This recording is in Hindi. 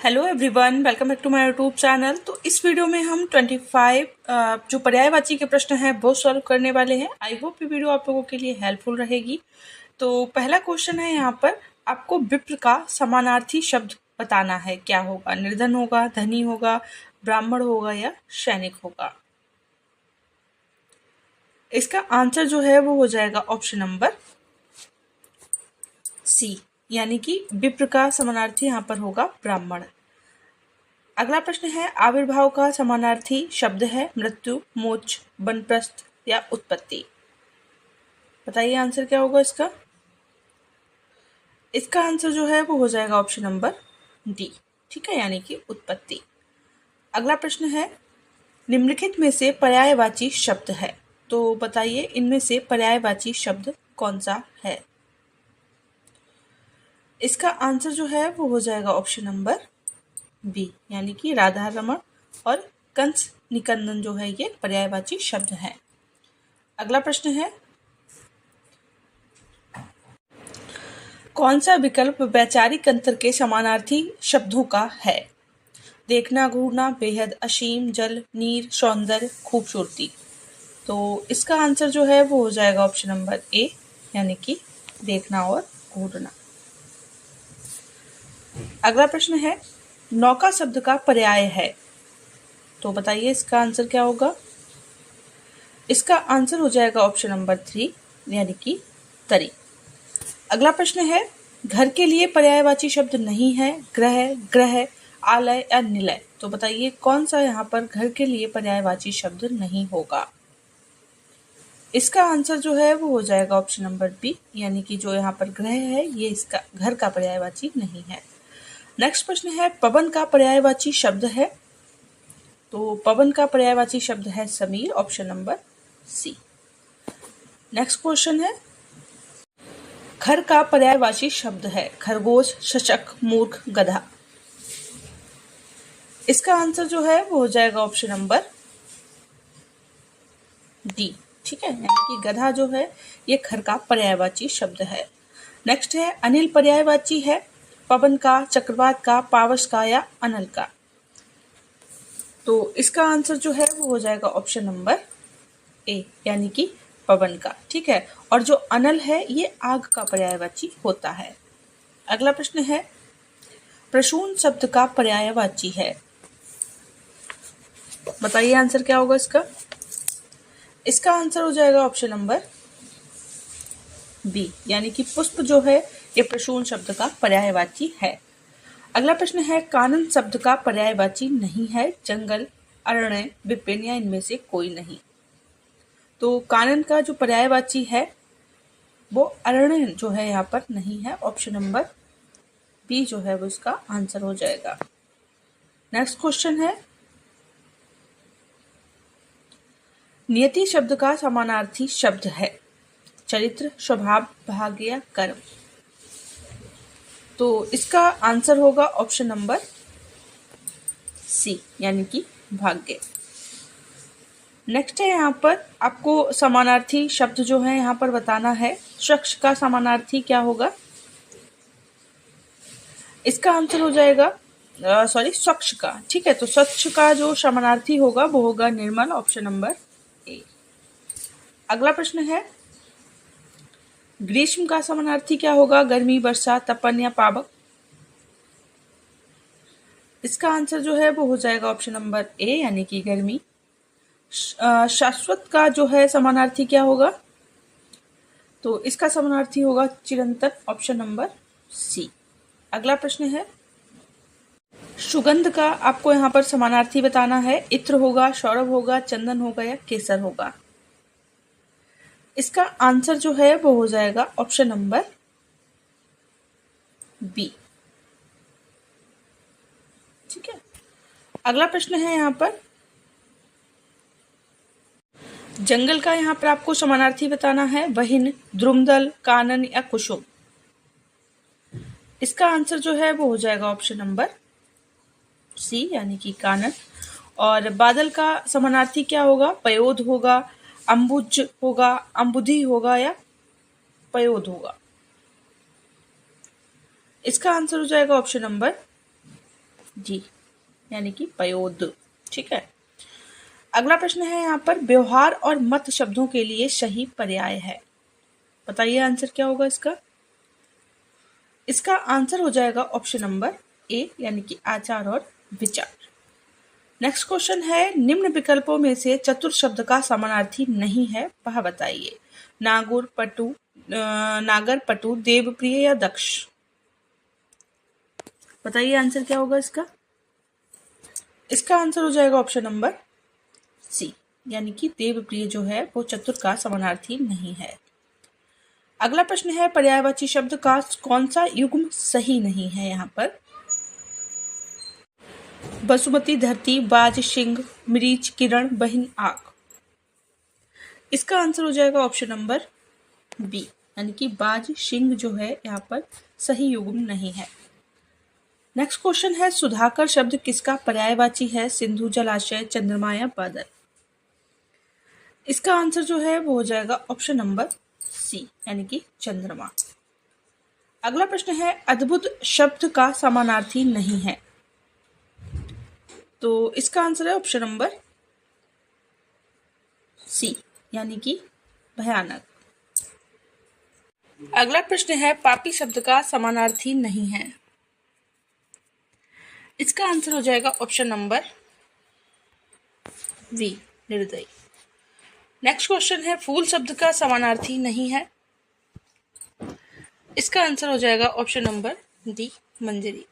Hello everyone, welcome back to my YouTube channel. तो इस वीडियो में हम 25 जो पर्यायवाची के प्रश्न हैं वो सॉल्व करने वाले हैं। आई होप ये वीडियो आप लोगों के लिए हेल्पफुल रहेगी। तो पहला क्वेश्चन है, यहाँ पर आपको विप्र का समानार्थी शब्द बताना है। क्या होगा? निर्धन होगा, धनी होगा, ब्राह्मण होगा या सैनिक होगा? इसका आंसर जो है वो हो जाएगा ऑप्शन नंबर सी, यानी कि विप्र का समानार्थी यहाँ पर होगा ब्राह्मण। अगला प्रश्न है, आविर्भाव का समानार्थी शब्द है मृत्यु, मोक्ष, बनप्रस्थ या उत्पत्ति। बताइए आंसर क्या होगा इसका? इसका आंसर जो है वो हो जाएगा ऑप्शन नंबर डी, ठीक है, यानी कि उत्पत्ति। अगला प्रश्न है, निम्नलिखित में से पर्यायवाची शब्द है, तो बताइए इनमें से पर्यायवाची शब्द कौन सा है? इसका आंसर जो है वो हो जाएगा ऑप्शन नंबर बी, यानी कि राधा रमण और कंस निकंदन जो है ये पर्यायवाची शब्द हैं। अगला प्रश्न है, कौन सा विकल्प वैचारिक अंतर के समानार्थी शब्दों का है? देखना, घूरना, बेहद, असीम, जल, नीर, सौंदर्य, खूबसूरती। तो इसका आंसर जो है वो हो जाएगा ऑप्शन नंबर ए, यानी कि देखना और घूरना। अगला प्रश्न है, नौका शब्द का पर्याय है, तो बताइए इसका आंसर क्या होगा? इसका आंसर हो जाएगा ऑप्शन नंबर 3, यानी कि तरी। अगला प्रश्न है, घर के लिए पर्यायवाची शब्द नहीं है, ग्रह, ग्रह, आलय या निलय। तो बताइए कौन सा यहाँ पर घर के लिए पर्यायवाची शब्द नहीं होगा? इसका आंसर जो है वो हो जाएगा ऑप्शन नंबर बी, यानी कि जो यहाँ पर ग्रह है ये इसका घर का पर्यायवाची नहीं है। नेक्स्ट प्रश्न है, पवन का पर्यायवाची शब्द है, तो पवन का पर्यायवाची शब्द है समीर, option number C. Next question है, खर का पर्यायवाची शब्द है खरगोश, शशक, मूर्ख, गधा। इसका आंसर जो है वो हो जाएगा ऑप्शन नंबर डी, ठीक है, यानी कि गधा जो है ये खर का पर्यायवाची शब्द है। नेक्स्ट है, अनिल पर्यायवाची है पवन का, चक्रवात का, पावस का या अनल का। तो इसका आंसर जो है वो हो जाएगा ऑप्शन नंबर ए, यानी कि पवन का, ठीक है। और जो अनल है ये आग का पर्यायवाची होता है। अगला प्रश्न है, प्रसून शब्द का पर्यायवाची है, बताइए आंसर क्या होगा इसका? इसका आंसर हो जाएगा ऑप्शन नंबर बी, यानी कि पुष्प जो है ये प्रसून शब्द का पर्यायवाची है। अगला प्रश्न है, कानन शब्द का पर्यायवाची नहीं है जंगल, अरण्य, विपिन या इनमें से कोई नहीं। तो कानन का जो पर्यायवाची है वो अरण्य जो है यहाँ पर नहीं है, ऑप्शन नंबर बी जो है वो इसका आंसर हो जाएगा। नेक्स्ट क्वेश्चन है, नियति शब्द का समानार्थी शब्द है चरित्र, स्वभाव, भाग्य या कर्म। तो इसका आंसर होगा ऑप्शन नंबर सी, यानी कि भाग्य। नेक्स्ट है, यहाँ पर आपको समानार्थी शब्द जो है यहाँ पर बताना है। शख्स का समानार्थी क्या होगा? इसका आंसर हो जाएगा स्वच्छ का, ठीक है। तो स्वच्छ का जो समानार्थी होगा वो होगा निर्मल, ऑप्शन नंबर ए। अगला प्रश्न है, ग्रीष्म का समानार्थी क्या होगा? गर्मी, वर्षा, तपन या पावक। इसका आंसर जो है वो हो जाएगा ऑप्शन नंबर ए, यानी कि गर्मी। शाश्वत का जो है समानार्थी क्या होगा? तो इसका समानार्थी होगा चिरंतन, ऑप्शन नंबर सी। अगला प्रश्न है, सुगंध का आपको यहाँ पर समानार्थी बताना है। इत्र होगा, सौरभ होगा, चंदन होगा या केसर होगा। इसका आंसर जो है वो हो जाएगा ऑप्शन नंबर बी, ठीक है। अगला प्रश्न है, यहाँ पर जंगल का यहाँ पर आपको समानार्थी बताना है। वहिन, द्रुमदल, कानन या कुसुम। इसका आंसर जो है वो हो जाएगा ऑप्शन नंबर सी, यानी कि कानन। और बादल का समानार्थी क्या होगा? पयोध होगा, अंबुज होगा, अंबुधि होगा या पयोध होगा। इसका आंसर हो जाएगा ऑप्शन नंबर जी, यानी कि पयोद। ठीक है। अगला प्रश्न है यहाँ पर, व्यवहार और मत शब्दों के लिए सही पर्याय है। बताइए आंसर क्या होगा इसका। इसका आंसर हो जाएगा ऑप्शन नंबर ए, यानी कि आचार और विचार। नेक्स्ट क्वेश्चन है, निम्न विकल्पों में से चतुर शब्द का समानार्थी नहीं है, वह बताइए। नागर, पटु, देवप्रिय या दक्ष। बताइए आंसर क्या होगा इसका। इसका आंसर हो जाएगा ऑप्शन नंबर सी, यानी कि देवप्रिय जो है वो चतुर का समानार्थी नहीं है। अगला प्रश्न है, पर्यायवाची शब्द का कौन सा युग्म सही नहीं है यहाँ पर। बसुमती, धरती, बाज, सिंह, मरीच, किरण, बहिन, आग। इसका आंसर हो जाएगा ऑप्शन नंबर बी, यानी कि बाज सिंह जो है यहाँ पर सही युग्म नहीं है। नेक्स्ट क्वेश्चन है, सुधाकर शब्द किसका पर्यायवाची है। सिंधु, जलाशय, चंद्रमा या बादल। इसका आंसर जो है वो हो जाएगा ऑप्शन नंबर सी, यानी कि चंद्रमा। अगला प्रश्न है, अद्भुत शब्द का समानार्थी नहीं है, तो इसका आंसर है ऑप्शन नंबर सी, यानी कि भयानक। अगला प्रश्न है, पापी शब्द का समानार्थी नहीं है। इसका आंसर हो जाएगा ऑप्शन नंबर वी, निर्दयी। नेक्स्ट क्वेश्चन है, फूल शब्द का समानार्थी नहीं है। इसका आंसर हो जाएगा ऑप्शन नंबर डी, मंजरी।